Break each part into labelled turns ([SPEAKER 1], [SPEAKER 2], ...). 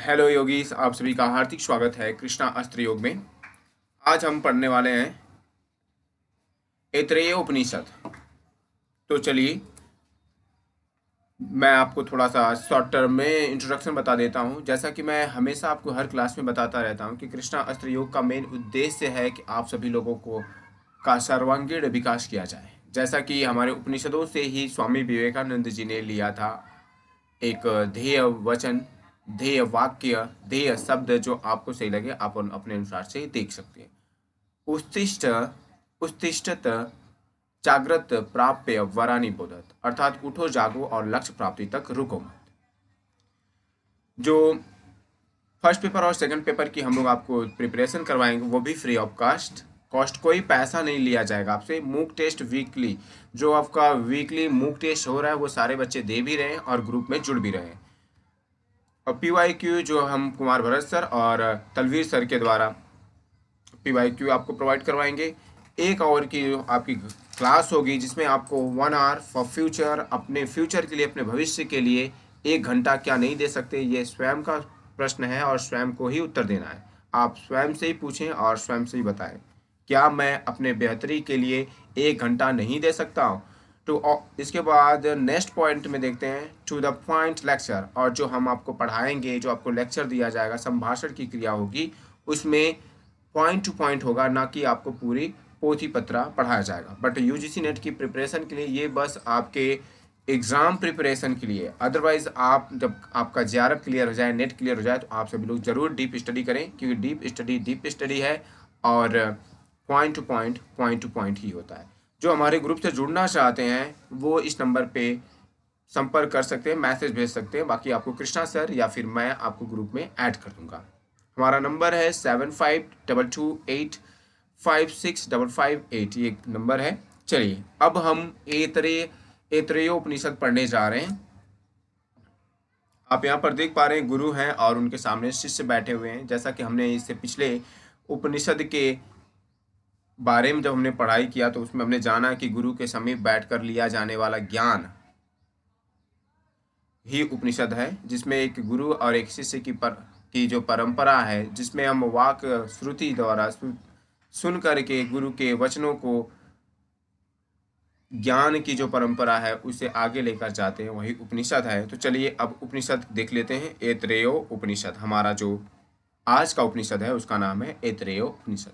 [SPEAKER 1] Hello yogis, आप सभी का हार्दिक स्वागत है कृष्णा अस्त्र योग में। आज हम पढ़ने वाले हैं ऐतरेय उपनिषद। तो चलिए, मैं आपको थोड़ा सा शॉर्ट टर्म में इंट्रोडक्शन बता देता हूं। जैसा कि मैं हमेशा आपको हर क्लास में बताता रहता हूं कि कृष्णा अस्त्र योग का मेन उद्देश्य है कि आप सभी लोगों को का सर्वांगीण विकास किया जाए। जैसा कि हमारे उपनिषदों से ही स्वामी विवेकानंद जी ने लिया था एक ध्येय वचन, ध्येय वाक्य, ध्येय शब्द जो आपको सही लगे आप अपने अनुसार से देख सकते हैं। उत्तिष्ठ उत्तिष्ठत जागृत प्राप्य वरानी बोधत, अर्थात उठो जागो और लक्ष्य प्राप्ति तक रुको मत। जो फर्स्ट पेपर और सेकंड पेपर की हम लोग आपको प्रिपरेशन करवाएंगे वो भी फ्री ऑफ कॉस्ट कोई पैसा नहीं लिया जाएगा आपसे। मूक टेस्ट वीकली, जो आपका वीकली मूक टेस्ट हो रहा है वो सारे बच्चे दे भी रहे हैं और ग्रुप में जुड़ भी रहे हैं। और PYQ जो हम कुमार भरत सर और तलवीर सर के द्वारा PYQ आपको प्रोवाइड करवाएंगे। 1 आवर की आपकी क्लास होगी जिसमें आपको 1 आवर फॉर फ्यूचर, अपने फ्यूचर के लिए, अपने भविष्य के लिए 1 घंटा क्या नहीं दे सकते, ये स्वयं का प्रश्न है और स्वयं को ही उत्तर देना है। आप स्वयं से ही पूछें और स्वयं से ही बताएं, क्या मैं अपने बेहतरी के लिए 1 घंटा नहीं दे सकता हूँ। तो इसके बाद नेक्स्ट पॉइंट में देखते हैं टू द पॉइंट लेक्चर। और जो हम आपको पढ़ाएंगे, जो आपको लेक्चर दिया जाएगा, संभाषण की क्रिया होगी, उसमें पॉइंट टू पॉइंट होगा, ना कि आपको पूरी पोथी पत्रा पढ़ाया जाएगा। बट UGC नेट की प्रिपरेशन के लिए ये बस आपके एग्ज़ाम प्रिपरेशन के लिए। अदरवाइज आप जब आपका JRF क्लियर हो जाए, नेट क्लियर हो जाए, तो आप सभी लोग जरूर डीप स्टडी करें, क्योंकि डीप स्टडी है और पॉइंट टू पॉइंट ही होता है। जो हमारे ग्रुप से जुड़ना चाहते हैं वो इस नंबर पे संपर्क कर सकते हैं, मैसेज भेज सकते हैं। बाकी आपको कृष्णा सर या फिर मैं आपको ग्रुप में ऐड कर दूंगा। हमारा नंबर है 7522856558, ये नंबर है। चलिए, अब हम ऐतरेयोपनिषद पढ़ने जा रहे हैं। आप यहाँ पर देख पा रहे हैं गुरु हैं और उनके सामने शिष्य बैठे हुए हैं। जैसा कि हमने इससे पिछले उपनिषद के बारे में जब हमने पढ़ाई किया तो उसमें हमने जाना कि गुरु के समीप बैठकर लिया जाने वाला ज्ञान ही उपनिषद है, जिसमें एक गुरु और एक शिष्य की जो परंपरा है, जिसमें हम वाक श्रुति द्वारा सुन करके गुरु के वचनों को, ज्ञान की जो परंपरा है उसे आगे लेकर जाते हैं, वही उपनिषद है। तो चलिए अब उपनिषद देख लेते हैं। ऐतरेय उपनिषद, हमारा जो आज का उपनिषद है उसका नाम है ऐतरेय उपनिषद।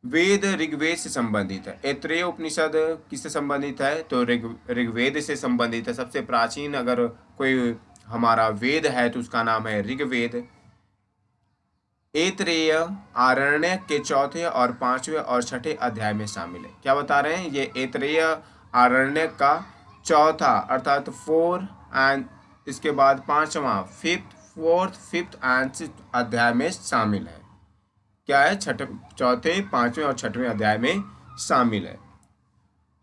[SPEAKER 1] वेद ऋग्वेद से संबंधित है। ऐतरेय उपनिषद किससे संबंधित है? तो ऋग्वेद से संबंधित है। सबसे प्राचीन अगर कोई हमारा वेद है तो उसका नाम है ऋग्वेद। ऐतरेय आरण्यक के चौथे और 5वें और 6ठे अध्याय में शामिल है। क्या बता रहे हैं? ये ऐतरेय आरण्यक का चौथा अर्थात 4 एंड इसके बाद 5वां, 4th 5th एंड 6th अध्याय में शामिल है। क्या है? चौथे, 5वें और 6वें अध्याय में शामिल है।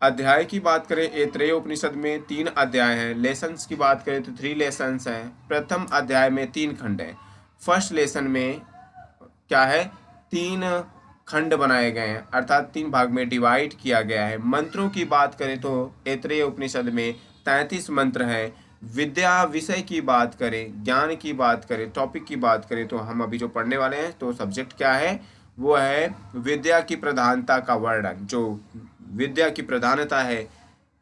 [SPEAKER 1] अध्याय की बात करें, ऐतरेय उपनिषद में 3 अध्याय हैं। लेसन्स की बात करें तो 3 लेसन्स हैं। प्रथम अध्याय में 3 खंड हैं। फर्स्ट लेसन में क्या है? 3 खंड बनाए गए हैं, अर्थात 3 भाग में डिवाइड किया गया है। मंत्रों की बात करें तो ऐतरेय उपनिषद में 33 मंत्र हैं। विद्या विषय की बात करें, ज्ञान की बात करें, टॉपिक की बात करें तो हम अभी जो पढ़ने वाले हैं तो सब्जेक्ट क्या है? वो है विद्या की प्रधानता का वर्णन। जो विद्या की प्रधानता है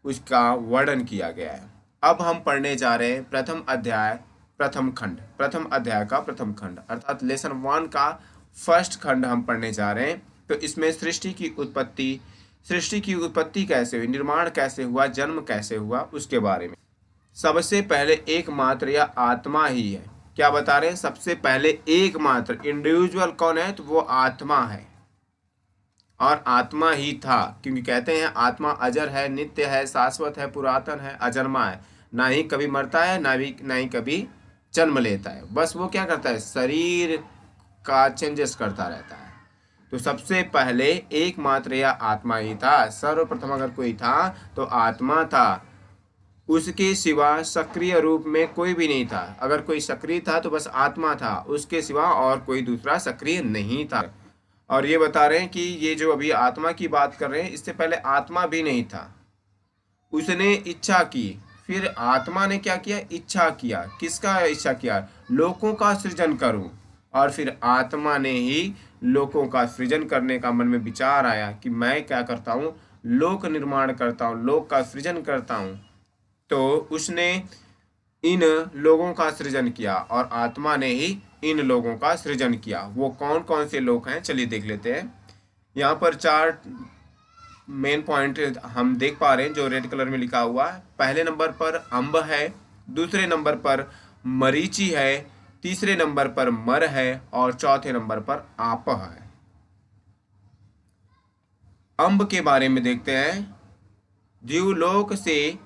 [SPEAKER 1] उसका वर्णन किया गया है। अब हम पढ़ने जा रहे हैं प्रथम अध्याय प्रथम खंड, प्रथम अध्याय का प्रथम खंड अर्थात लेसन 1 का फर्स्ट खंड हम पढ़ने जा रहे हैं। तो इसमें सृष्टि की उत्पत्ति कैसे हुई, निर्माण कैसे हुआ, जन्म कैसे हुआ, उसके बारे में। सबसे पहले एकमात्र या आत्मा ही है। क्या बता रहे हैं? सबसे पहले एकमात्र इंडिविजुअल कौन है? तो वो आत्मा है और आत्मा ही था, क्योंकि कहते हैं आत्मा अजर है, नित्य है, शाश्वत है, पुरातन है, अजन्मा है, ना ही कभी मरता है, ना ही कभी जन्म लेता है। बस वो क्या करता है? शरीर का चेंजेस करता रहता है। तो सबसे पहले एकमात्र या आत्मा ही था। सर्वप्रथम अगर कोई था तो आत्मा था, उसके सिवा सक्रिय रूप में कोई भी नहीं था। अगर कोई सक्रिय था तो बस आत्मा था, उसके सिवा और कोई दूसरा सक्रिय नहीं था। और ये बता रहे हैं कि ये जो अभी आत्मा की बात कर रहे हैं, इससे पहले आत्मा भी नहीं था। उसने इच्छा की, फिर आत्मा ने क्या किया? इच्छा किया। किसका इच्छा किया? लोकों का सृजन करूं। और फिर आत्मा ने ही लोकों का सृजन करने का मन में विचार आया कि मैं क्या करता हूँ, लोक निर्माण करता हूँ, लोक का सृजन करता हूँ। तो उसने इन लोगों का सृजन किया और आत्मा ने ही इन लोगों का सृजन किया। वो कौन कौन से लोग हैं, चलिए देख लेते हैं। यहाँ पर चार मेन पॉइंट हम देख पा रहे हैं जो रेड कलर में लिखा हुआ है। पहले नंबर पर अम्ब है, दूसरे नंबर पर मरीचि है, तीसरे नंबर पर मर है और चौथे नंबर पर आपह है। अम्ब के बारे में देखते हैं। द्युलोक से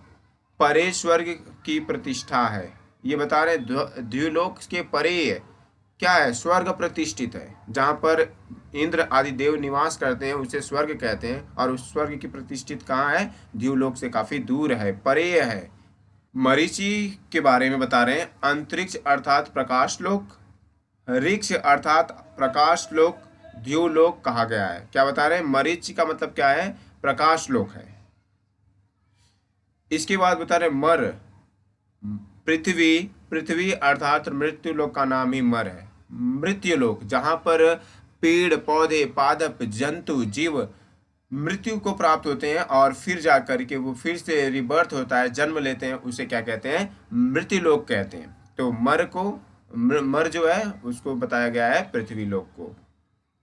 [SPEAKER 1] परे स्वर्ग की प्रतिष्ठा है। ये बता रहे द्युलोक के परे क्या है, स्वर्ग प्रतिष्ठित है। जहाँ पर इंद्र आदि देव निवास करते हैं उसे स्वर्ग कहते हैं, और उस स्वर्ग की प्रतिष्ठित कहाँ है, द्युलोक से काफी दूर है, परे है। मरीचि के बारे में बता रहे हैं, अंतरिक्ष अर्थात प्रकाश लोक, ऋक्ष अर्थात प्रकाश लोक, द्युलोक कहा गया है। क्या बता रहे हैं, मरीचि का मतलब क्या है, प्रकाश लोक है। इसके बाद बता रहे मर, पृथ्वी, पृथ्वी अर्थात मृत्यु लोक का नाम ही मर है। मृत्यु लोक जहां पर पेड़ पौधे पादप जंतु जीव मृत्यु को प्राप्त होते हैं और फिर जाकर के वो फिर से रिबर्थ होता है, जन्म लेते हैं, उसे क्या कहते हैं, मृत्यु लोक कहते हैं। तो मर को मर जो है उसको बताया गया है पृथ्वी लोक को।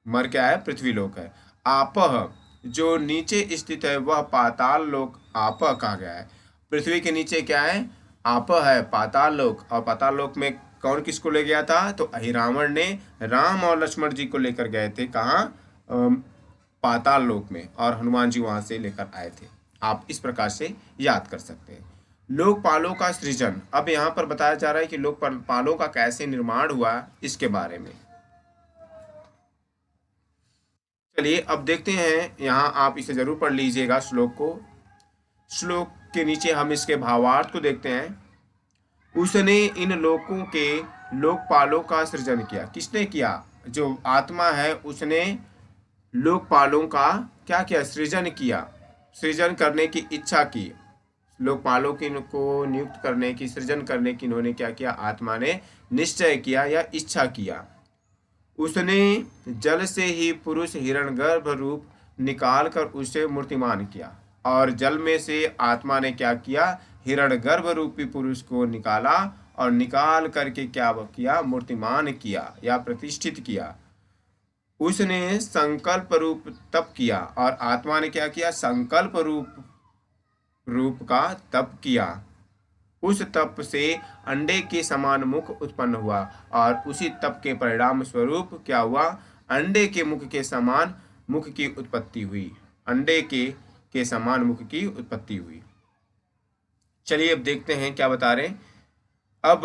[SPEAKER 1] मर क्या है, पृथ्वी लोक है। आपह जो नीचे स्थित है वह पाताल लोक आपह कहा गया है। पृथ्वी के नीचे क्या है, आपह है, पाताल लोक। और पाताल लोक में कौन किसको ले गया था, तो अहिरावण ने राम और लक्ष्मण जी को लेकर गए थे। कहाँ, पाताल लोक में, और हनुमान जी वहां से लेकर आए थे। आप इस प्रकार से याद कर सकते हैं। लोकपालों का सृजन, अब यहाँ पर बताया जा रहा है कि लोकपालों का कैसे निर्माण हुआ, इसके बारे में। चलिए अब देखते हैं, यहाँ आप इसे जरूर पढ़ लीजिएगा श्लोक को। श्लोक के नीचे हम इसके भावार्थ को देखते हैं। उसने इन लोकों के लोकपालों का सृजन किया। किसने किया, जो आत्मा है उसने लोकपालों का क्या किया, सृजन किया। सृजन करने की इच्छा की, लोकपालों को नियुक्त करने की, सृजन करने की इन्होंने क्या किया, आत्मा ने निश्चय किया या इच्छा किया। उसने जल से ही पुरुष हिरण्यगर्भ रूप निकाल कर उसे मूर्तिमान किया। और जल में से आत्मा ने क्या किया, हिरण्यगर्भ रूपी पुरुष को निकाला और निकाल करके क्या किया, मूर्तिमान किया या प्रतिष्ठित किया। उसने संकल्प रूप तप किया, और आत्मा ने क्या किया, संकल्प रूप का तप किया। उस तप से अंडे के समान मुख उत्पन्न हुआ, और उसी तप के परिणाम स्वरूप क्या हुआ, अंडे के मुख के समान मुख की उत्पत्ति हुई। अंडे के समान मुख की उत्पत्ति हुई। चलिए अब देखते हैं क्या बता रहे हैं। अब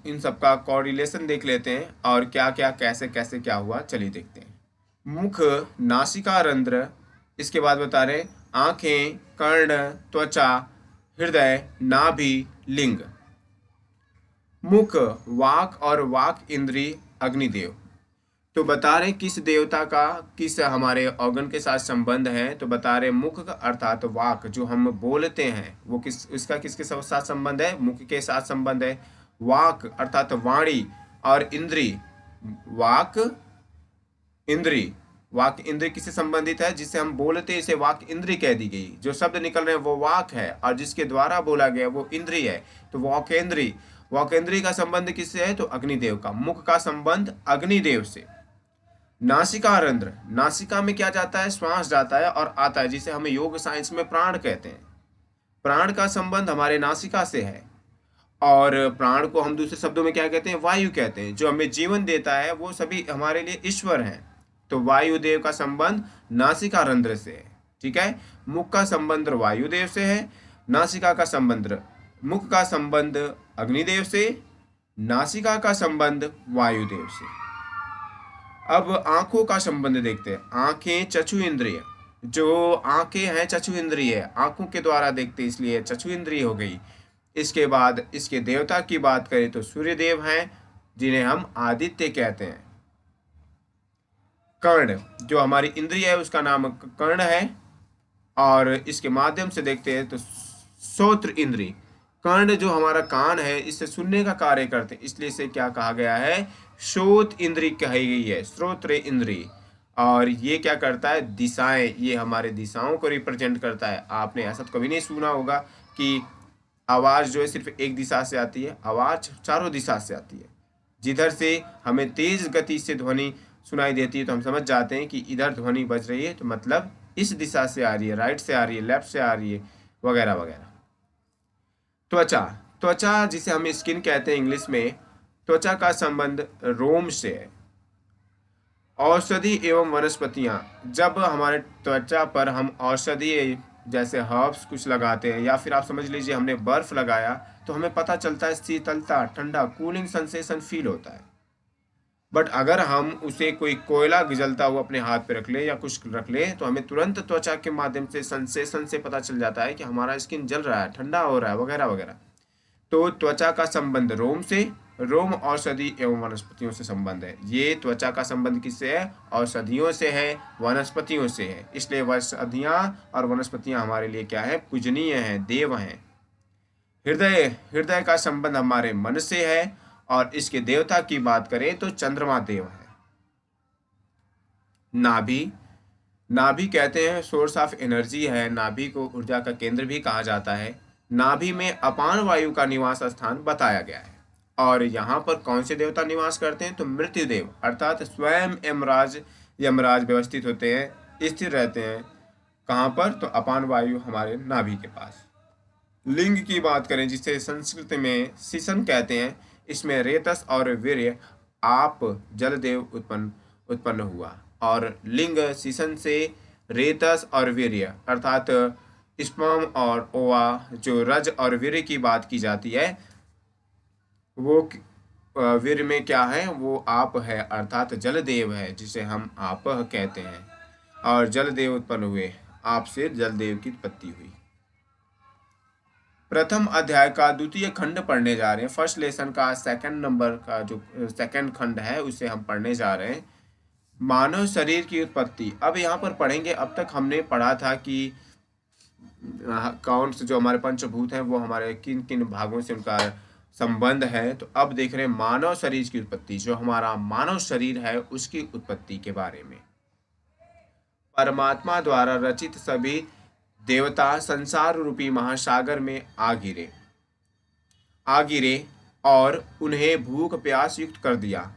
[SPEAKER 1] इन सब का कोरिलेशन देख लेते हैं और क्या क्या कैसे कैसे क्या हुआ, चलिए देखते हैं। मुख, नासिका रंध्र, इसके बाद बता रहे आंखें, कर्ण, त्वचा, हृदय, नाभि, लिंग। मुख, वाक और वाक इंद्री, अग्निदेव। तो बता रहे किस देवता का किस हमारे ऑर्गन के साथ संबंध है, तो बता रहे मुख अर्थात वाक, जो हम बोलते हैं वो इसका किसके साथ संबंध है, मुख के साथ संबंध है। वाक अर्थात वाणी, और इंद्री, वाक इंद्री, वाक इंद्री किससे संबंधित है, जिससे हम बोलते हैं इसे वाक इंद्री कह दी गई। जो शब्द निकल रहे हैं वो वाक है, और जिसके द्वारा बोला गया वो इंद्री है, तो वाकेंद्री। वाकेंद्री का संबंध किससे है, तो अग्निदेव का। मुख का संबंध अग्निदेव से। नासिका रंध्र, नासिका में क्या जाता है, श्वास जाता है और आता है, जिसे हमें योग साइंस में प्राण कहते हैं। प्राण का संबंध हमारे नासिका से है, और प्राण को हम दूसरे शब्दों में क्या कहते हैं, वायु कहते हैं। जो हमें जीवन देता है वो सभी हमारे लिए ईश्वर हैं। तो वायुदेव का संबंध नासिका रंध्र से है। ठीक है, मुख का संबंध वायुदेव से है, नासिका का संबंध, मुख का संबंध अग्निदेव से, नासिका का संबंध वायुदेव से। अब आंखों का संबंध देखते हैं। आंखें चक्षु इंद्रिय, जो आंखें हैं चक्षु इंद्रिय, आंखों के द्वारा देखते इसलिए चक्षु इंद्रिय हो गई। इसके बाद इसके देवता की बात करें तो सूर्य देव हैं, जिन्हें हम आदित्य कहते हैं। कर्ण, जो हमारी इंद्रिय है उसका नाम कर्ण है, और इसके माध्यम से देखते हैं तो श्रोत्र इंद्रिय, कर्ण जो हमारा कान है, इससे सुनने का कार्य करते हैं, इसलिए इसे क्या कहा गया है, श्रोत इंद्री कही गई है, श्रोत्र इंद्री। और ये क्या करता है, दिशाएं, ये हमारे दिशाओं को रिप्रेजेंट करता है। आपने ऐसा तो कभी नहीं सुना होगा कि आवाज जो है सिर्फ एक दिशा से आती है, आवाज चारों दिशा से आती है। जिधर से हमें तेज गति से ध्वनि सुनाई देती है तो हम समझ जाते हैं कि इधर ध्वनि बज रही है, तो मतलब इस दिशा से आ रही है, राइट से आ रही है, लेफ्ट से आ रही है, वगैरह वगैरह। त्वचा, त्वचा जिसे हम स्किन कहते हैं इंग्लिश में, त्वचा का संबंध रोम से है। औषधि एवं वनस्पतियां, जब हमारे त्वचा पर हम औषधि जैसे हर्ब्स कुछ लगाते हैं, या फिर आप समझ लीजिए हमने बर्फ लगाया, तो हमें पता चलता है शीतलता, ठंडा, कूलिंग सेंसेशन फील होता है। बट अगर हम उसे कोई कोयला जलता हुआ अपने हाथ पे रख ले या कुछ रख ले, तो हमें तुरंत त्वचा के माध्यम से सेंसेशन से पता चल जाता है कि हमारा स्किन जल रहा है, ठंडा हो रहा है, वगैरह वगैरह। तो त्वचा का संबंध रोम से, रोम औषधि एवं वनस्पतियों से संबंध है। ये त्वचा का संबंध किससे है, औषधियों से है, वनस्पतियों से है। इसलिए औषधियां और वनस्पतियां हमारे लिए क्या है, पूजनीय है, देव हैं। हृदय, हृदय का संबंध हमारे मन से है, और इसके देवता की बात करें तो चंद्रमा देव है। नाभि, नाभि कहते हैं सोर्स ऑफ एनर्जी है, नाभि को ऊर्जा का केंद्र भी कहा जाता है। नाभि में अपान वायु का निवास स्थान बताया गया है। और यहाँ पर कौन से देवता निवास करते हैं, तो मृत्युदेव अर्थात स्वयं यमराज, यमराज व्यवस्थित होते हैं, स्थिर रहते हैं। कहाँ पर, तो अपान वायु हमारे नाभि के पास। लिंग की बात करें जिसे संस्कृत में सिसन कहते हैं, इसमें रेतस और वीर्य आप जलदेव उत्पन्न उत्पन्न हुआ। और लिंग सिसन से रेतस और वीर्य अर्थात स्पर्म और ओवा, जो रज और वीर्य की बात की जाती है, वो वीर्य में क्या है, वो आप है, अर्थात जलदेव है, जिसे हम आप कहते हैं। और जलदेव उत्पन्न हुए, आप से जलदेव की उत्पत्ति हुई। प्रथम अध्याय का द्वितीय खंड पढ़ने जा रहे हैं। फर्स्ट लेसन का सेकंड नंबर का जो सेकंड खंड है उसे हम पढ़ने जा रहे हैं, मानव शरीर की उत्पत्ति। अब यहाँ पर पढ़ेंगे, अब तक हमने पढ़ा था कि कौन से जो हमारे पंचभूत हैं वो हमारे किन किन भागों से उनका संबंध है। तो अब देख रहे हैं मानव शरीर की उत्पत्ति, जो हमारा मानव शरीर है उसकी उत्पत्ति के बारे में। परमात्मा द्वारा रचित सभी देवता संसार रूपी महासागर में आ गिरे और उन्हें भूख प्यास युक्त कर दिया।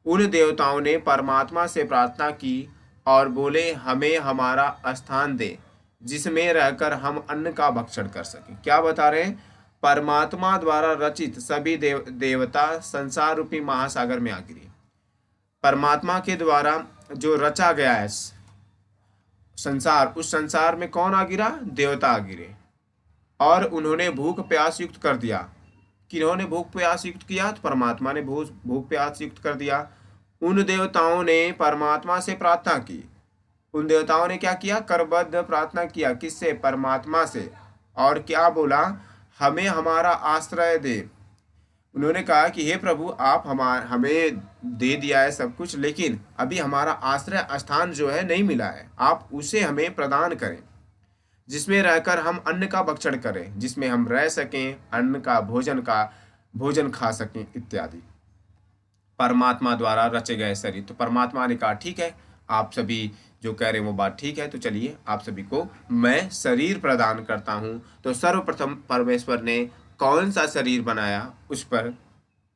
[SPEAKER 1] उन देवताओं ने परमात्मा से प्रार्थना की और बोले, हमें हमारा स्थान दे जिसमें रहकर हम अन्न का भक्षण कर सकें। क्या बता रहे हैं, परमात्मा द्वारा रचित सभी देवता संसार रूपी महासागर में आ गिरे। परमात्मा के द्वारा जो रचा गया है संसार, उस संसार में कौन आ गिरा, देवता आ गिरे। और उन्होंने भूख प्यास युक्त कर दिया। किन्होंने भूख प्यास युक्त किया, तो परमात्मा ने भूख प्यास युक्त कर दिया। उन देवताओं ने परमात्मा से प्रार्थना की। उन देवताओं ने क्या किया, करबद्ध प्रार्थना किया, किससे, परमात्मा से। और क्या बोला, हमें हमारा आश्रय दे। उन्होंने कहा कि हे प्रभु, आप हमें दे दिया है सब कुछ, लेकिन अभी हमारा आश्रय स्थान जो है नहीं मिला है, आप उसे हमें प्रदान करें जिसमें रहकर हम अन्न का भक्षण करें, जिसमें हम रह सकें, अन्न का भोजन खा सकें इत्यादि। परमात्मा द्वारा रचे गए शरीर। तो परमात्मा ने कहा ठीक है, आप सभी जो कह रहे हैं वो बात ठीक है, तो चलिए आप सभी को मैं शरीर प्रदान करता हूँ। तो सर्वप्रथम परमेश्वर ने कौन सा शरीर बनाया उस पर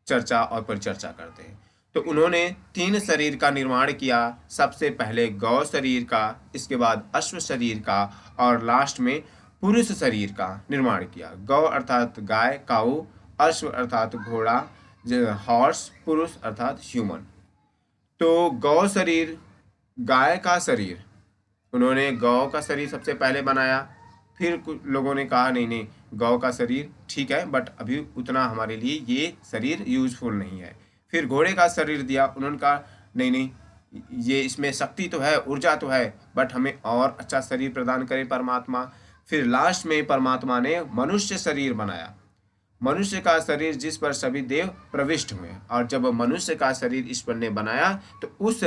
[SPEAKER 1] चर्चा और परिचर्चा करते हैं। तो उन्होंने 3 शरीर का निर्माण किया। सबसे पहले गौ शरीर का, इसके बाद अश्व शरीर का, और लास्ट में पुरुष शरीर का निर्माण किया। गौ अर्थात गाय, काऊ, अश्व अर्थात घोड़ा, हॉर्स, पुरुष अर्थात ह्यूमन। तो गौ शरीर, गाय का शरीर, उन्होंने गौ का शरीर सबसे पहले बनाया। फिर कुछ लोगों ने कहा नहीं नहीं, गौ का शरीर ठीक है, बट अभी उतना हमारे लिए ये शरीर यूजफुल नहीं है। फिर घोड़े का शरीर दिया। उन्होंने कहा नहीं नहीं, ये इसमें शक्ति तो है, ऊर्जा तो है, बट हमें और अच्छा शरीर प्रदान करे परमात्मा। फिर लास्ट में परमात्मा ने मनुष्य शरीर बनाया, मनुष्य का शरीर जिस पर सभी देव प्रविष्ट हुए। और जब मनुष्य का शरीर ईश्वर ने बनाया, तो उस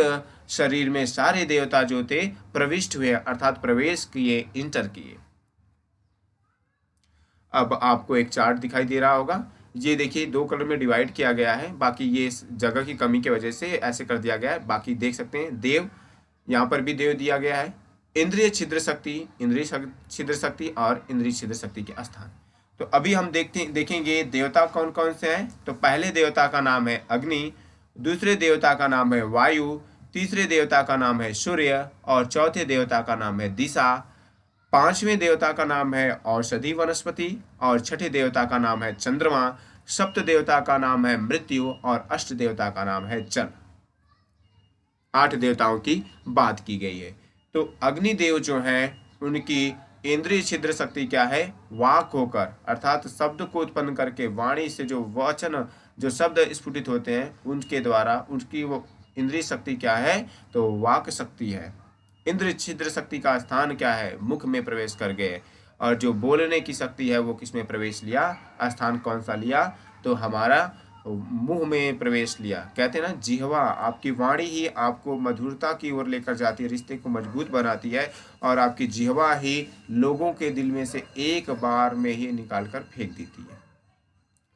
[SPEAKER 1] शरीर में सारे देवता जो थे प्रविष्ट हुए, अर्थात प्रवेश किए, इंटर किए। अब आपको एक चार्ट दिखाई दे रहा होगा, ये देखिए 2 कलर में डिवाइड किया गया है, बाकी ये इस जगह की कमी की वजह से ऐसे कर दिया गया है। बाकी देख सकते हैं देव, यहाँ पर भी देव दिया गया है। इंद्रिय छिद्र शक्ति, छिद्र शक्ति और इंद्रिय छिद्र शक्ति के स्थान। तो अभी हम देखेंगे देवता कौन कौन से हैं। तो पहले देवता का नाम है अग्नि, दूसरे देवता का नाम है वायु, तीसरे देवता का नाम है सूर्य और चौथे देवता का नाम है दिशा। पांचवें देवता का नाम है औषधि वनस्पति और छठे देवता का नाम है चंद्रमा। सप्त देवता का नाम है मृत्यु और अष्ट देवता का नाम है जल। 8 देवताओं की बात की गई है। तो अग्निदेव जो हैं उनकी इंद्रिय छिद्र शक्ति क्या है? वाक होकर, अर्थात शब्द को उत्पन्न करके वाणी से जो वचन, जो शब्द स्फुटित होते हैं उनके द्वारा उनकी वो इंद्रिय शक्ति क्या है? तो वाक शक्ति है। इंद्र छिद्र शक्ति का स्थान क्या है? मुख में प्रवेश कर गए। और जो बोलने की शक्ति है वो किसमें प्रवेश लिया? स्थान कौन सा लिया? तो हमारा मुंह में प्रवेश लिया। कहते हैं ना, जिह्वा, आपकी वाणी ही आपको मधुरता की ओर लेकर जाती है, रिश्ते को मजबूत बनाती है और आपकी जिह्वा ही लोगों के दिल में से एक बार में ही निकाल कर फेंक देती है।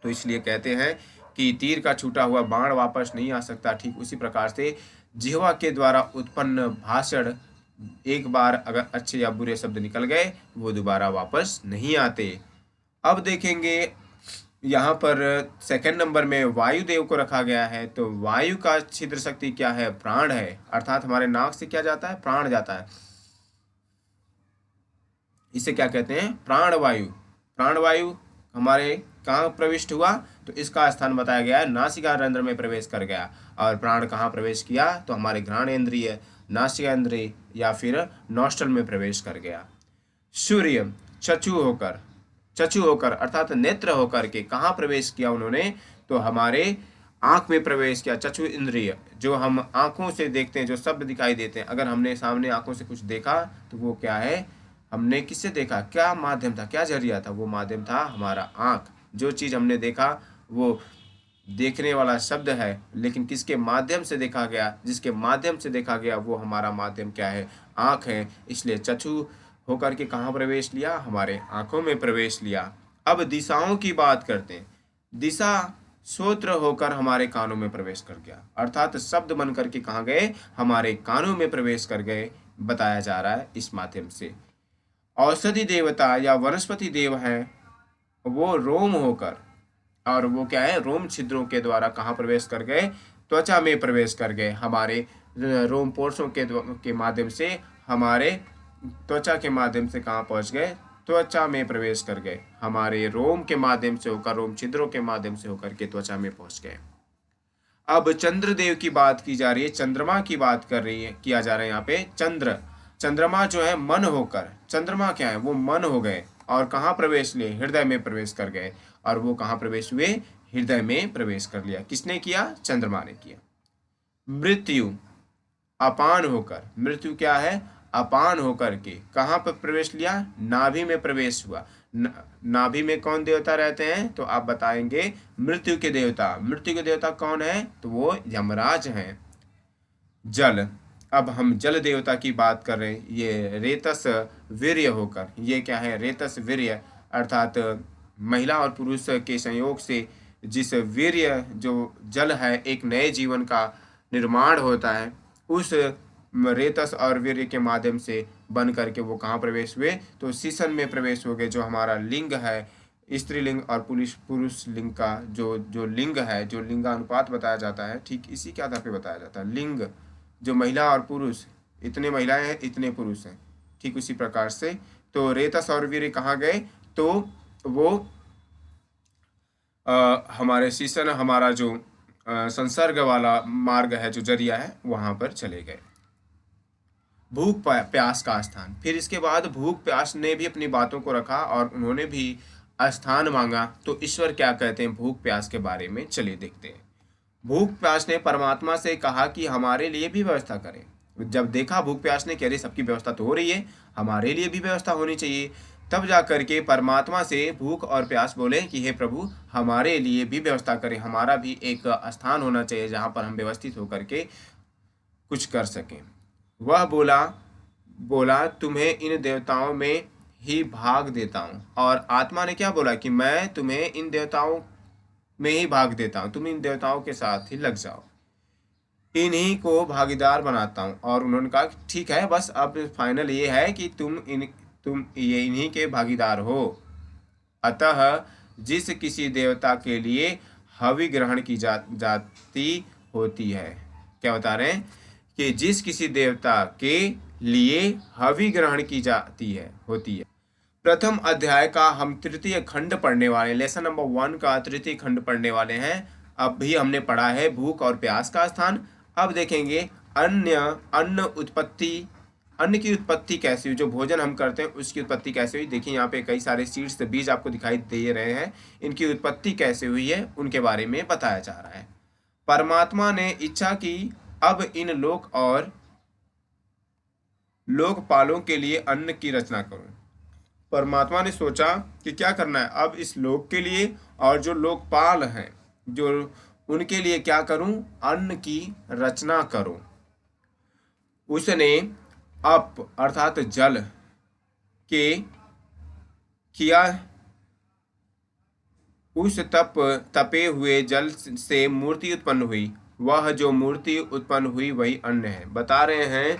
[SPEAKER 1] तो इसलिए कहते हैं कि तीर का छूटा हुआ बाण वापस नहीं आ सकता। ठीक उसी प्रकार से जिह्वा के द्वारा उत्पन्न भाषण, एक बार अगर अच्छे या बुरे शब्द निकल गए वो दोबारा वापस नहीं आते। अब देखेंगे यहाँ पर सेकंड नंबर में वायुदेव को रखा गया है। तो वायु का छिद्र शक्ति क्या है? प्राण है, अर्थात हमारे नाक से क्या जाता है? प्राण जाता है। इसे क्या कहते हैं? प्राणवायु। प्राणवायु हमारे कहाँ प्रविष्ट हुआ? तो इसका स्थान बताया गया है नासिका रंध्र में प्रवेश कर गया। और प्राण कहाँ प्रवेश किया? तो हमारे घ्राण इंद्रिय, नासिका इंद्रिय या फिर नॉस्ट्रल में प्रवेश कर गया। सूर्य चक्षु होकर अर्थात नेत्र होकर के कहाँ प्रवेश किया उन्होंने? तो हमारे आंख में प्रवेश किया। चक्षु इंद्रिय, जो हम आंखों से देखते हैं, जो शब्द दिखाई देते हैं, अगर हमने सामने आंखों से कुछ देखा तो वो क्या है? हमने किससे देखा? क्या माध्यम था, क्या जरिया था? वो माध्यम था हमारा आंख। जो चीज़ हमने देखा वो देखने वाला शब्द है, लेकिन किसके माध्यम से देखा गया? जिसके माध्यम से देखा गया वो हमारा माध्यम क्या है? आंख है। इसलिए चक्षु होकर के कहाँ प्रवेश लिया? हमारे आंखों में प्रवेश लिया। अब दिशाओं की बात करते हैं। दिशा श्रोत्र होकर हमारे कानों में प्रवेश कर गया, अर्थात शब्द बन करके कहाँ गए? हमारे कानों में प्रवेश कर गए, बताया जा रहा है इस माध्यम से। औषधि देवता या वनस्पति देव हैं, वो रोम होकर, और वो क्या है? रोम छिद्रों के द्वारा कहाँ प्रवेश कर गए? त्वचा में प्रवेश कर गए। हमारे रोम पोर्सों के माध्यम से, हमारे त्वचा के माध्यम से कहाँ पहुँच गए? त्वचा में प्रवेश कर गए। हमारे रोम के माध्यम से होकर, रोम छिद्रों के माध्यम से होकर के त्वचा में पहुँच गए। अब चंद्रदेव की बात की जा रही है, चंद्रमा की बात किया जा रहा है यहाँ पे। चंद्रमा जो है मन होकर, चंद्रमा क्या है? वो मन हो गए और कहाँ प्रवेश लिए? हृदय में प्रवेश कर गए। और वो कहाँ प्रवेश हुए? हृदय में प्रवेश कर लिया। किसने किया? चंद्रमा ने किया। मृत्यु अपान होकर, मृत्यु क्या है? अपान होकर के कहाँ पर प्रवेश लिया? नाभि में प्रवेश हुआ। नाभि में कौन देवता रहते हैं? तो आप बताएंगे मृत्यु के देवता। मृत्यु के देवता कौन है? तो वो यमराज हैं। जल, अब हम जल देवता की बात कर रहे हैं। ये रेतस वीर्य होकर, ये क्या है? रेतस वीर्य, अर्थात महिला और पुरुष के संयोग से जिस वीर्य, जो जल है, एक नए जीवन का निर्माण होता है, उस रेतस और वीर्य के माध्यम से बन करके वो कहाँ प्रवेश हुए? तो शीशन में प्रवेश हो गए। जो हमारा लिंग है, स्त्रीलिंग और पुरुष लिंग का जो लिंग है, जो लिंगानुपात बताया जाता है, ठीक इसी के आधार पर बताया जाता है। लिंग, जो महिला और पुरुष, इतने महिलाएं हैं इतने पुरुष हैं, ठीक उसी प्रकार से। तो रेतस और वीर्य कहाँ गए? तो वो हमारे शीशन, हमारा जो संसर्ग वाला मार्ग है, जो जरिया है, वहाँ पर चले गए। भूख प्यास का स्थान, फिर इसके बाद भूख प्यास ने भी अपनी बातों को रखा और उन्होंने भी स्थान मांगा। तो ईश्वर क्या कहते हैं भूख प्यास के बारे में? चलिए देखते हैं। भूख प्यास ने परमात्मा से कहा कि हमारे लिए भी व्यवस्था करें। जब देखा भूख प्यास ने, कह रही सबकी व्यवस्था तो हो रही है, हमारे लिए भी व्यवस्था होनी चाहिए। तब जा करके परमात्मा से भूख और प्यास बोले कि हे प्रभु, हमारे लिए भी व्यवस्था करें, हमारा भी एक स्थान होना चाहिए जहाँ पर हम व्यवस्थित होकर के कुछ कर सकें। वह बोला तुम्हें इन देवताओं में ही भाग देता हूँ। और आत्मा ने क्या बोला कि मैं तुम्हें इन देवताओं में ही भाग देता हूँ, तुम इन देवताओं के साथ ही लग जाओ, इन्हीं को भागीदार बनाता हूँ। और उन्होंने कहा कि ठीक है, बस अब फाइनल ये है कि तुम ये इन्हीं के भागीदार हो। अतः जिस किसी देवता के लिए हवि ग्रहण की जाती होती है, क्या बता रहे हैं कि जिस किसी देवता के लिए हवि ग्रहण की जाती है होती है। प्रथम अध्याय का हम तृतीय खंड पढ़ने वाले, लेसन नंबर 1 का तृतीय खंड पढ़ने वाले हैं। अब भी हमने पढ़ा है भूख और प्यास का स्थान। अब देखेंगे अन्न की उत्पत्ति कैसे हुई, जो भोजन हम करते हैं उसकी उत्पत्ति कैसे हुई। देखिए यहाँ पे कई सारे सीड्स बीज आपको दिखाई दे रहे हैं, इनकी उत्पत्ति कैसे हुई है उनके बारे में बताया जा रहा है। परमात्मा ने इच्छा की अब इन लोकपालों के लिए अन्न की रचना करूं। परमात्मा ने सोचा कि क्या करना है, अब इस लोक के लिए और जो लोकपाल हैं जो उनके लिए क्या करूं, अन्न की रचना करूं। उसने अप अर्थात जल के किया, उस तपे हुए जल से मूर्ति उत्पन्न हुई, वह जो मूर्ति उत्पन्न हुई वही अन्न है। बता रहे हैं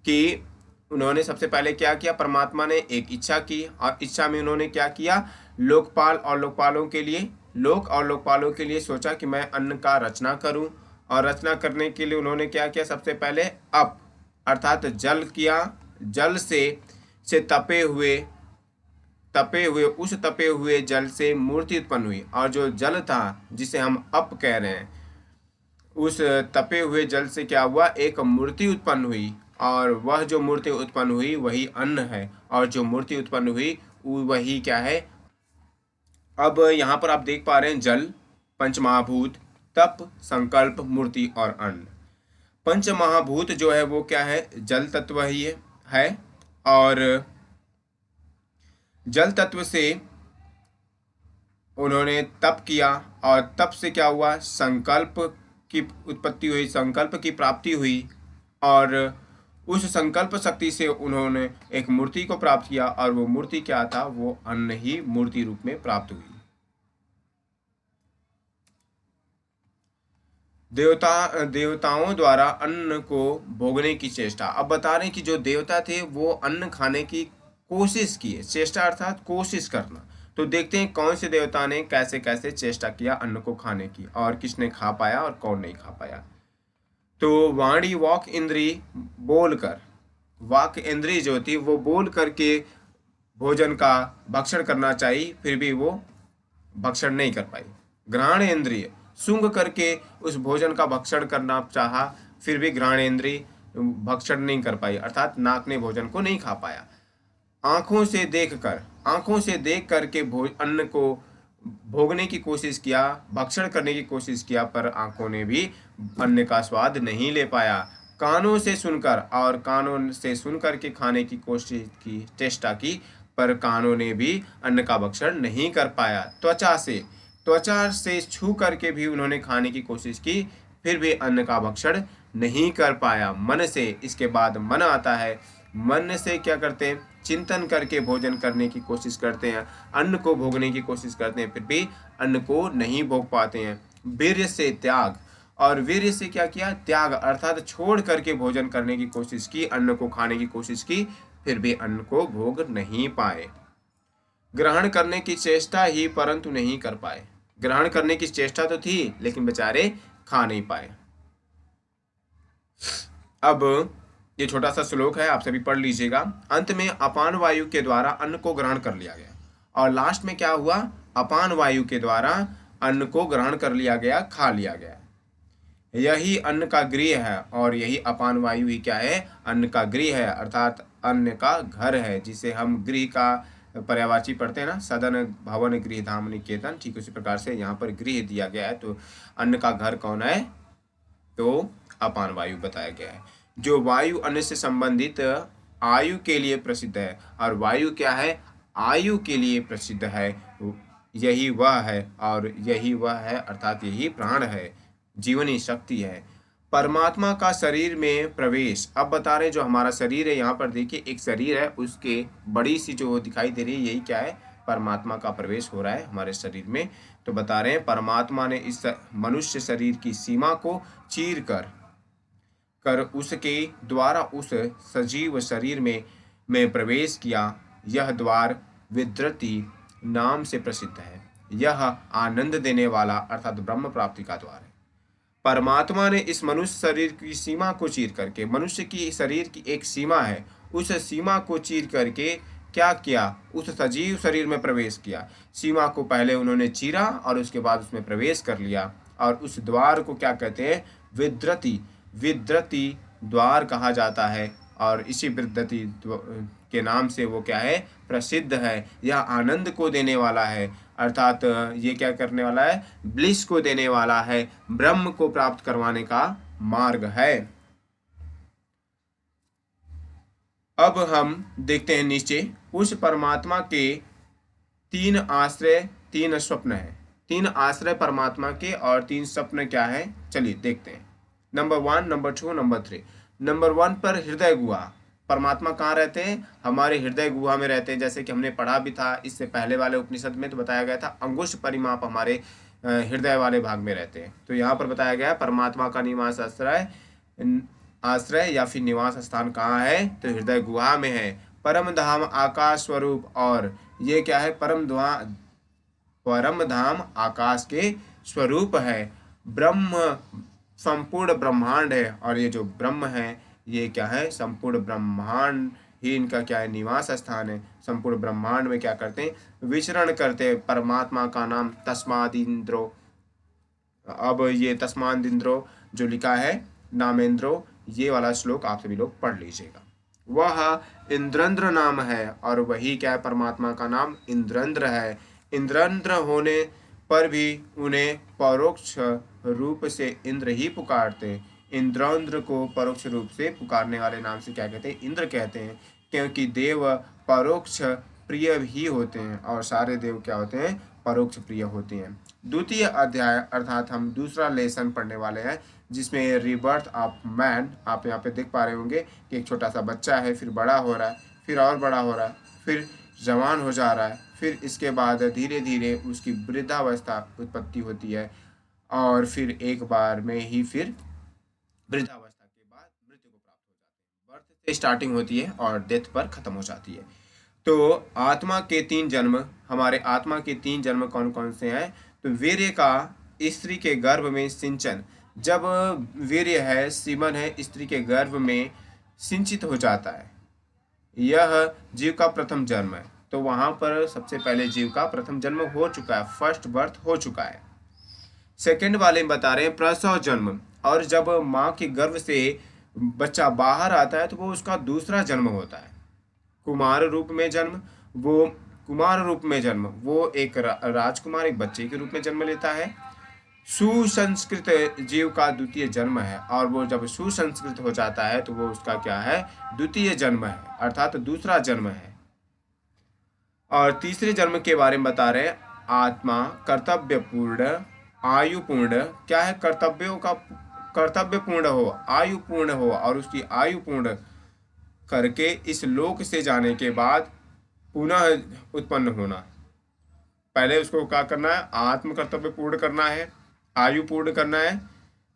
[SPEAKER 1] कि उन्होंने सबसे पहले क्या किया, परमात्मा ने एक इच्छा की और इच्छा में उन्होंने क्या किया, लोकपाल और लोकपालों के लिए सोचा कि मैं अन्न का रचना करूं। और रचना करने के लिए उन्होंने क्या किया, सबसे पहले अप अर्थात जल किया, जल से तपे हुए जल से मूर्ति उत्पन्न हुई। और जो जल था जिसे हम अप कह रहे हैं, उस तपे हुए जल से क्या हुआ, एक मूर्ति उत्पन्न हुई। और वह जो मूर्ति उत्पन्न हुई वही अन्न है, और जो मूर्ति उत्पन्न हुई वही क्या है। अब यहाँ पर आप देख पा रहे हैं जल, पंचमहाभूत, तप, संकल्प, मूर्ति और अन्न। पंचमहाभूत जो है वो क्या है, जल तत्व ही है। और जल तत्व से उन्होंने तप किया, और तप से क्या हुआ, संकल्प की उत्पत्ति हुई, संकल्प की प्राप्ति हुई। और उस संकल्प शक्ति से उन्होंने एक मूर्ति को प्राप्त किया, और वो मूर्ति क्या था, वो अन्न ही मूर्ति रूप में प्राप्त हुई। देवताओं द्वारा अन्न को भोगने की चेष्टा। अब बता रहे हैं कि जो देवता थे वो अन्न खाने की कोशिश किए, चेष्टा अर्थात कोशिश करना। तो देखते हैं कौन से देवता ने कैसे कैसे चेष्टा किया अन्न को खाने की, और किसने खा पाया और कौन नहीं खा पाया। तो वाणी वाक इंद्री जो थी वो बोल करके भोजन का भक्षण करना चाहिए, फिर भी वो भक्षण नहीं कर पाई। घ्राण इंद्रिय सूंघ करके उस भोजन का भक्षण करना चाहा, फिर भी घ्राण इंद्रिय भक्षण नहीं कर पाई, अर्थात नाक ने भोजन को नहीं खा पाया। आंखों से देख करके अन्न को भोगने की कोशिश किया, भक्षण करने की कोशिश किया, पर आंखों ने भी अन्न का स्वाद नहीं ले पाया। कानों से सुनकर के खाने की कोशिश की, चेष्टा की, पर कानों ने भी अन्न का भक्षण नहीं कर पाया। त्वचा से छू करके भी उन्होंने खाने की कोशिश की, फिर भी अन्न का भक्षण नहीं कर पाया। मन से, इसके बाद मन आता है, मन से क्या करते हैं, चिंतन करके भोजन करने की कोशिश करते हैं, अन्न को भोगने की कोशिश करते हैं, फिर भी अन्न को नहीं भोग पाते हैं। वीर्य से त्याग, और वीर्य से क्या किया, त्याग अर्थात छोड़ करके भोजन करने की कोशिश की, अन्न को खाने की कोशिश की, फिर भी अन्न को भोग नहीं पाए। ग्रहण करने की चेष्टा ही परंतु नहीं कर पाए। ग्रहण करने की चेष्टा तो थी लेकिन बेचारे खा नहीं पाए। अब ये छोटा सा श्लोक है, आप सभी पढ़ लीजिएगा। अंत में अपान वायु के द्वारा अन्न को ग्रहण कर लिया गया, और लास्ट में क्या हुआ, अपान वायु के द्वारा अन्न को ग्रहण कर लिया गया, खा लिया गया। यही अन्न का गृह है, और यही अपान वायु ही क्या है, अन्न का गृह है, अर्थात अन्न का घर है, जिसे हम गृह का पर्यायवाची पढ़ते हैं ना, सदन भवन गृह धाम निकेतन, ठीक उसी प्रकार से यहाँ पर गृह दिया गया है। तो अन्न का घर कौन है, तो अपान वायु बताया गया है। जो वायु अन्न से संबंधित आयु के लिए प्रसिद्ध है, और वायु क्या है, आयु के लिए प्रसिद्ध है, यही वह है, और यही वह है अर्थात यही प्राण है, जीवनी शक्ति है। परमात्मा का शरीर में प्रवेश। अब बता रहे हैं जो हमारा शरीर है, यहाँ पर देखिए एक शरीर है, उसके बड़ी सी जो दिखाई दे रही है यही क्या है, परमात्मा का प्रवेश हो रहा है हमारे शरीर में। तो बता रहे हैं परमात्मा ने इस मनुष्य शरीर की सीमा को चीर कर उसके द्वारा उस सजीव शरीर में प्रवेश किया। यह द्वार विद्रति नाम से प्रसिद्ध है। यह आनंद देने वाला अर्थात ब्रह्म प्राप्ति का द्वार है। परमात्मा ने इस मनुष्य शरीर की सीमा को चीर करके, मनुष्य की शरीर की एक सीमा है, उस सीमा को चीर करके क्या किया, उस सजीव शरीर में प्रवेश किया। सीमा को पहले उन्होंने चीरा और उसके बाद उसमें प्रवेश कर लिया। और उस द्वार को क्या कहते हैं, विद्रति, विद्रति द्वार कहा जाता है। और इसी विद्रति के नाम से वो क्या है, प्रसिद्ध है। यह आनंद को देने वाला है, अर्थात ये क्या करने वाला है, ब्लिस को देने वाला है, ब्रह्म को प्राप्त करवाने का मार्ग है। अब हम देखते हैं नीचे, उस परमात्मा के तीन आश्रय तीन स्वप्न है। तीन आश्रय परमात्मा के और तीन स्वप्न क्या है, चलिए देखते हैं। Number 1, number 2, number 3। नंबर 1 पर हृदय गुहा। परमात्मा कहाँ रहते हैं, हमारे हृदय गुहा में रहते हैं। जैसे कि हमने पढ़ा भी था इससे पहले वाले उपनिषद में, तो बताया गया था अंगुष्ठ परिमाप हमारे हृदय वाले भाग में रहते हैं। तो यहाँ पर बताया गया परमात्मा का निवास आश्रय या फिर निवास स्थान कहाँ है, तो हृदय गुहा में है। परम धाम आकाश स्वरूप, और ये क्या है, परम धाम आकाश के स्वरूप है। ब्रह्म संपूर्ण ब्रह्मांड है, और ये जो ब्रह्म है ये क्या है, संपूर्ण ब्रह्मांड ही इनका क्या है, निवास स्थान है। संपूर्ण ब्रह्मांड में क्या करते हैं, विचरण करते हैं। परमात्मा का नाम तस्मादिंद्रो। अब ये तस्मादिंद्रो जो लिखा है नामेंद्रो, ये वाला श्लोक आप सभी लोग पढ़ लीजिएगा। वह इंद्रंद्र नाम है, और वही क्या है, परमात्मा का नाम इंद्रंद्र है। इंद्रंद्र होने पर भी उन्हें परोक्ष रूप से इंद्र ही पुकारते हैं। इंद्रंद्र को परोक्ष रूप से पुकारने वाले नाम से क्या कहते हैं, इंद्र कहते हैं। क्योंकि देव परोक्ष प्रिय ही होते हैं, और सारे देव क्या होते हैं, परोक्ष प्रिय होते हैं। द्वितीय अध्याय अर्थात हम दूसरा लेसन पढ़ने वाले हैं, जिसमें रिबर्थ ऑफ मैन। आप यहाँ पे देख पा रहे होंगे कि एक छोटा सा बच्चा है, फिर बड़ा हो रहा है, फिर और बड़ा हो रहा है, फिर जवान हो जा रहा है, फिर इसके बाद धीरे धीरे उसकी वृद्धावस्था उत्पत्ति होती है, और फिर एक बार में ही फिर वृद्धावस्था के बाद मृत्यु को प्राप्त हो जाते हैं। बर्थ से स्टार्टिंग होती है और डेथ पर खत्म हो जाती है। तो आत्मा के तीन जन्म, हमारे आत्मा के तीन जन्म कौन कौन से हैं, तो वीर्य का स्त्री के गर्भ में सिंचन। जब वीर्य है, सीमन है, स्त्री के गर्भ में सिंचित हो जाता है, यह जीव का प्रथम जन्म है। तो वहां पर सबसे पहले जीव का प्रथम जन्म हो चुका है, फर्स्ट बर्थ हो चुका है। सेकंड वाले में बता रहे हैं प्रसव जन्म, और जब माँ के गर्भ से बच्चा बाहर आता है तो वो उसका दूसरा जन्म होता है। कुमार रूप में जन्म, वो एक राजकुमार, एक बच्चे के रूप में जन्म लेता है। सुसंस्कृत जीव का द्वितीय जन्म है, और वो जब सुसंस्कृत हो जाता है तो वो उसका क्या है, द्वितीय जन्म है, अर्थात दूसरा जन्म है। और तीसरे जन्म के बारे में बता रहे हैं, आत्मा कर्तव्यपूर्ण आयुपूर्ण, क्या है, कर्तव्यपूर्ण हो, आयुपूर्ण हो, और उसकी आयु पूर्ण करके इस लोक से जाने के बाद पुनः उत्पन्न होना। पहले उसको क्या करना है, आत्म कर्तव्य पूर्ण करना है, आयु पूर्ण करना है।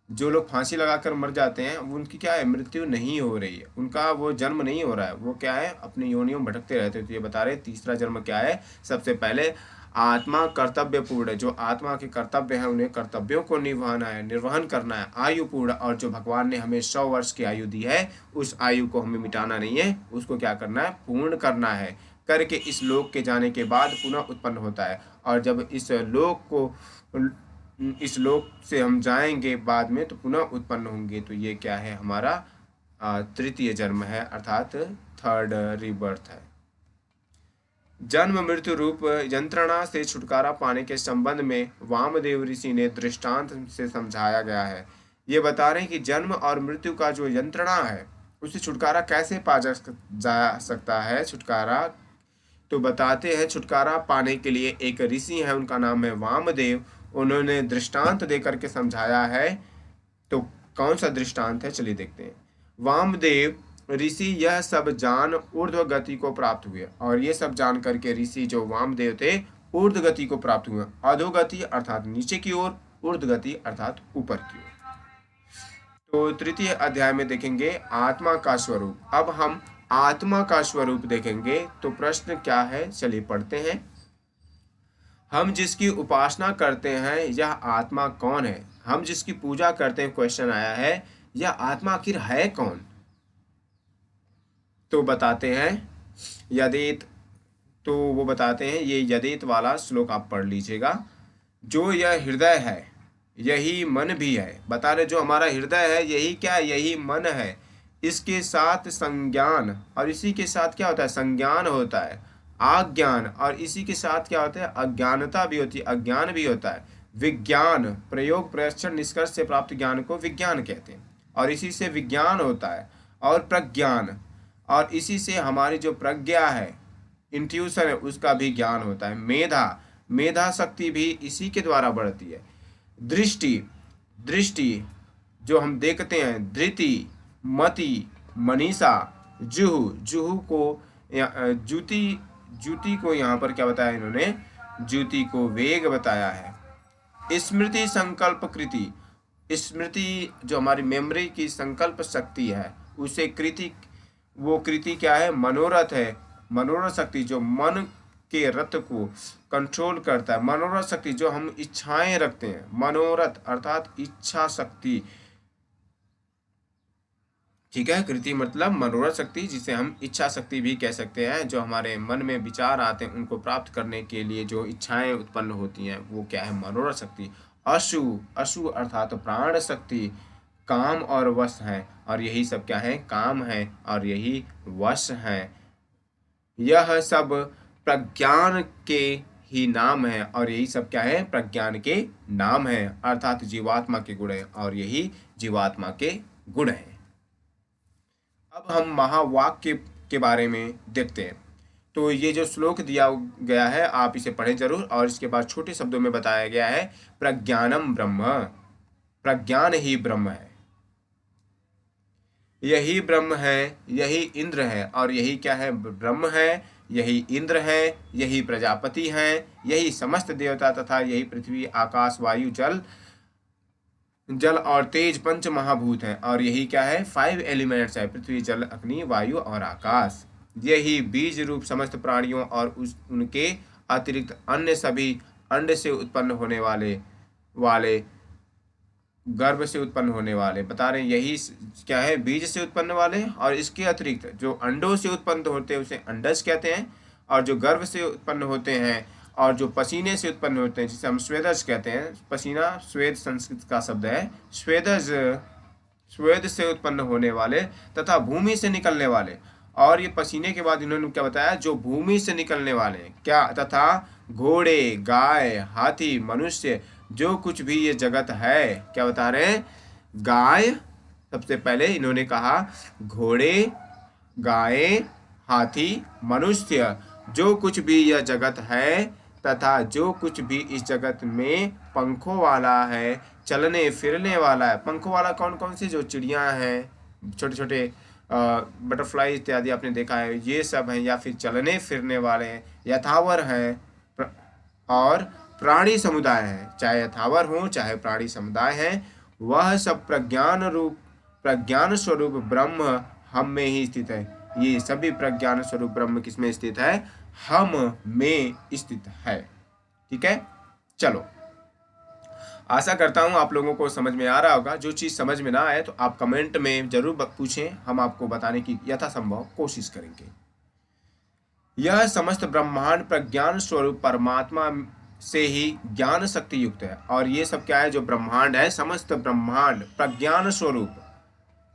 [SPEAKER 1] जो लोग फांसी लगाकर मर जाते हैं उनकी क्या है, मृत्यु नहीं हो रही है, उनका वो जन्म नहीं हो रहा है, वो क्या है, अपनी योनियों में भटकते रहते हैं। तो ये बता रहे तीसरा जन्म क्या है, सबसे पहले आत्मा कर्तव्य पूर्ण, जो आत्मा के कर्तव्य है उन्हें कर्तव्यों को निभाना है, निर्वहन करना है। आयु पूर्ण, और जो भगवान ने हमें 100 वर्ष की आयु दी है उस आयु को हमें मिटाना नहीं है, उसको क्या करना है, पूर्ण करना है। करके इस लोक के जाने के बाद पुनः उत्पन्न होता है। और जब इस लोक से हम जाएंगे बाद में तो पुनः उत्पन्न होंगे। तो ये क्या है, हमारा तृतीय जन्म है, अर्थात थर्ड रीबर्थ है। जन्म मृत्यु रूप यंत्रणा से छुटकारा पाने के संबंध में वामदेव ऋषि ने दृष्टांत से समझाया गया है। ये बता रहे हैं कि जन्म और मृत्यु का जो यंत्रणा है उससे छुटकारा कैसे पा जा सकता है। छुटकारा तो बताते हैं, छुटकारा पाने के लिए एक ऋषि है, उनका नाम है वामदेव। उन्होंने दृष्टांत देकर के समझाया है। तो कौन सा दृष्टांत है, चलिए देखते हैं। वामदेव ऋषि यह सब जान ऊर्ध्व गति को प्राप्त हुए, और ये सब जान करके ऋषि जो वामदेव थे ऊर्ध्व गति को प्राप्त हुए। अधोगति अर्थात नीचे की ओर, ऊर्ध्व गति अर्थात ऊपर की ओर। तो तृतीय अध्याय में देखेंगे आत्मा का स्वरूप। अब हम आत्मा का स्वरूप देखेंगे। तो प्रश्न क्या है, चलिए पढ़ते हैं। हम जिसकी उपासना करते हैं यह आत्मा कौन है? हम जिसकी पूजा करते हैं, क्वेश्चन आया है, यह आत्मा आखिर है कौन? तो बताते हैं यदेत, तो वो बताते हैं, ये यदेत वाला श्लोक आप पढ़ लीजिएगा। जो यह हृदय है यही मन भी है। बता रहे जो हमारा हृदय है यही क्या है, यही मन है। इसके साथ संज्ञान, और इसी के साथ क्या होता है, संज्ञान होता है। आज्ञान, और इसी के साथ क्या होता है, अज्ञानता भी होती है, अज्ञान भी होता है। विज्ञान, प्रयोग प्रशिक्षण निष्कर्ष से प्राप्त ज्ञान को विज्ञान कहते हैं, और इसी से विज्ञान होता है। और प्रज्ञान, और इसी से हमारी जो प्रज्ञा है, इंट्यूशन है, उसका भी ज्ञान होता है। मेधा, मेधा शक्ति भी इसी के द्वारा बढ़ती है। दृष्टि, दृष्टि जो हम देखते हैं, धृति, मति, मनीषा, जुहू, जुहू को ज्योति, ज्योति को यहाँ पर क्या बताया इन्होंने, ज्योति को वेग बताया है। स्मृति, संकल्प, कृति, स्मृति जो हमारी मेमोरी की संकल्प शक्ति है, उसे कृति, वो कृति क्या है, मनोरथ है। मनोरथ शक्ति जो मन के रथ को कंट्रोल करता है, मनोरथ शक्ति जो हम इच्छाएं रखते हैं, मनोरथ अर्थात इच्छा शक्ति, ठीक है। कृति मतलब मनोरथ शक्ति, जिसे हम इच्छा शक्ति भी कह सकते हैं। जो हमारे मन में विचार आते हैं उनको प्राप्त करने के लिए जो इच्छाएं उत्पन्न होती हैं, वो क्या है, मनोरथ शक्ति। अशु, अशु अर्थात प्राण शक्ति, काम और वश है, और यही सब क्या है, काम है और यही वश है। यह सब प्रज्ञान के ही नाम है, और यही सब क्या है, प्रज्ञान के नाम है, अर्थात जीवात्मा के गुण है, और यही जीवात्मा के गुण है। अब हम महावाक्य के बारे में देखते हैं। तो ये जो श्लोक दिया गया है आप इसे पढ़ें जरूर, और इसके बाद छोटे शब्दों में बताया गया है प्रज्ञानम ब्रह्म, प्रज्ञान ही ब्रह्म है, यही ब्रह्म है, यही इंद्र है, और यही क्या है, ब्रह्म है, यही इंद्र है, यही प्रजापति हैं, यही समस्त देवता तथा यही पृथ्वी आकाश वायु जल, जल और तेज पंच महाभूत हैं, और यही क्या है, 5 एलिमेंट्स है, पृथ्वी जल अग्नि वायु और आकाश। यही बीज रूप समस्त प्राणियों और उनके अतिरिक्त अन्य सभी अंड से उत्पन्न होने वाले गर्भ से उत्पन्न होने वाले, बता रहे हैं यही क्या है, बीज से उत्पन्न वाले, और इसके अतिरिक्त जो अंडों से उत्पन्न होते हैं उसे अंडज कहते हैं, और जो गर्भ से उत्पन्न होते हैं और जो पसीने से उत्पन्न होते हैं जिसे हम स्वेदज कहते हैं। पसीना स्वेद संस्कृत का शब्द है, स्वेदज, स्वेद से उत्पन्न होने वाले तथा भूमि से निकलने वाले। और ये पसीने के बाद इन्होंने क्या बताया, जो भूमि से निकलने वाले क्या, तथा घोड़े, गाय, हाथी, मनुष्य, जो कुछ भी ये जगत है, क्या बता रहे हैं, गाय, सबसे पहले इन्होंने कहा घोड़े, गाय, हाथी, मनुष्य, जो कुछ भी यह जगत है तथा जो कुछ भी इस जगत में पंखों वाला है, चलने फिरने वाला है। पंखों वाला कौन कौन से, जो चिड़ियाँ हैं, छोटे छोटे बटरफ्लाई इत्यादि आपने देखा है, ये सब हैं, या फिर चलने फिरने वाले हैं, यथावर हैं, और प्राणी समुदाय है, चाहे यथावर हो चाहे प्राणी समुदाय है, वह सब प्रज्ञान स्वरूप ब्रह्म हम में ही स्थित है। ये सभी प्रज्ञान स्वरूप ब्रह्म किसमें स्थित है, हम में स्थित है। ठीक है, चलो, आशा करता हूँ आप लोगों को समझ में आ रहा होगा। जो चीज़ समझ में ना आए तो आप कमेंट में जरूर पूछें, हम आपको बताने की यथासंभव कोशिश करेंगे। यह समस्त ब्रह्मांड प्रज्ञान स्वरूप परमात्मा से ही ज्ञान शक्ति युक्त है। और ये सब क्या है, जो ब्रह्मांड है, समस्त ब्रह्मांड प्रज्ञान स्वरूप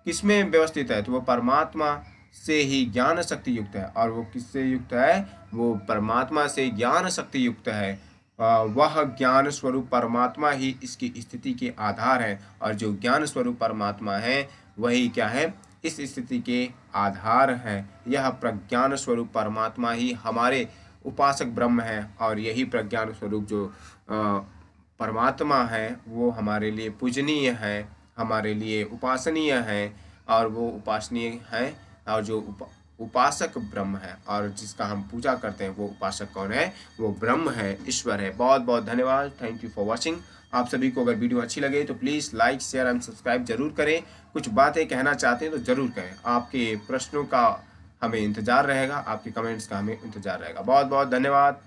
[SPEAKER 1] किसमें व्यवस्थित है, तो वो परमात्मा से ही ज्ञान शक्ति युक्त है। और वो किससे युक्त है, वो परमात्मा से ज्ञान शक्ति युक्त है। वह ज्ञान स्वरूप परमात्मा ही इसकी स्थिति के आधार है, और जो ज्ञान स्वरूप परमात्मा है वही क्या है, इस स्थिति के आधार है। यह प्रज्ञान स्वरूप परमात्मा ही हमारे उपासक ब्रह्म है, और यही प्रज्ञान स्वरूप जो परमात्मा है वो हमारे लिए पूजनीय है, हमारे लिए उपासनीय हैं और वो उपासनीय हैं, और जो उपासक ब्रह्म है और जिसका हम पूजा करते हैं वो उपासक कौन है? वो ब्रह्म है, ईश्वर है। बहुत बहुत धन्यवाद। Thank you for watching. आप सभी को अगर वीडियो अच्छी लगे तो please like share and subscribe जरूर करें। कुछ बातें कहना चाहते हैं तो ज़रूर कहें। आपके प्रश्नों का हमें इंतज़ार रहेगा, आपके कमेंट्स का हमें इंतज़ार रहेगा। बहुत बहुत धन्यवाद।